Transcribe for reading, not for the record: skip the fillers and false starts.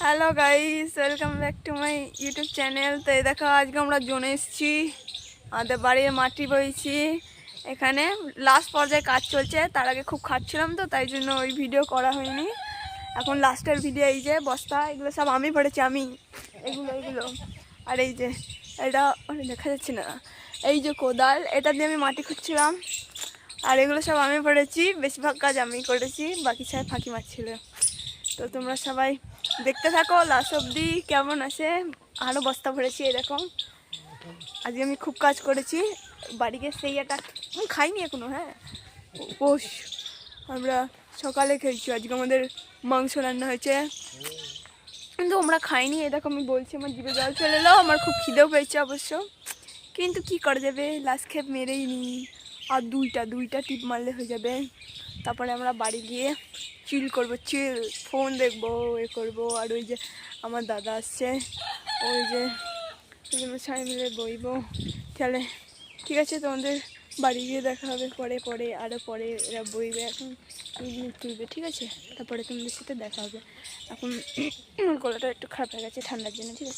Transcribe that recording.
Hello guys, welcome back to my YouTube channel. তো এই দেখো, আজকে আমরা জোনে এসেছি, আমাদের বাড়ির মাটি বইছি। এখানে লাস্ট পর্যায়ে কাজ চলছে, তার আগে খুব খাটছিলাম তো তাই জন্য ওই ভিডিও করা হয়নি। এখন লাস্টের ভিডিও। এই যে বস্তা, এগুলো সব আমি পড়েছি, আমি এগুলো। আর এই যে এটা দেখা যাচ্ছে না, এই যে কোদাল, এটা দিয়ে আমি মাটি খুঁজছিলাম। আর এগুলো সব আমি পড়েছি, বেশিরভাগ কাজ আমি করেছি, বাকি সবাই ফাঁকি মারছিল। তো তোমরা সবাই দেখতে থাকো লাস্ট অবধি কেমন আছে। আরও বস্তা ভরেছি এরকম। আজকে আমি খুব কাজ করেছি। বাড়িকে সেই একটা খাইনি এখনো। হ্যাঁ, উপোস আমরা সকালে খেয়েছি। আজকে আমাদের মাংস রান্না হয়েছে, কিন্তু আমরা খাইনি। এরকম আমি বলছি, আমার জিভে জল চলে এলো। আমার খুব খিদেও পেয়েছে অবশ্য, কিন্তু কি করা যাবে, লাস্ট খেপ মেরেই নিই। আর দুইটা টিপ মারলে হয়ে যাবে। তারপরে আমরা বাড়ি গিয়ে চিল করবো, ফোন দেখবো, এ করবো। আর ওই যে আমার দাদা আসছে, ওই যে সবাই মিলে বইবো। তাহলে ঠিক আছে, তোমাদের বাড়ি গিয়ে দেখা হবে পরে আরও পরে। এরা বইবে, এখন তুলবে, ঠিক আছে? তারপরে তোমাদের সাথে দেখা হবে। এখন গলাটা একটু খারাপ হয়ে গেছে ঠান্ডার জন্য, ঠিক আছে?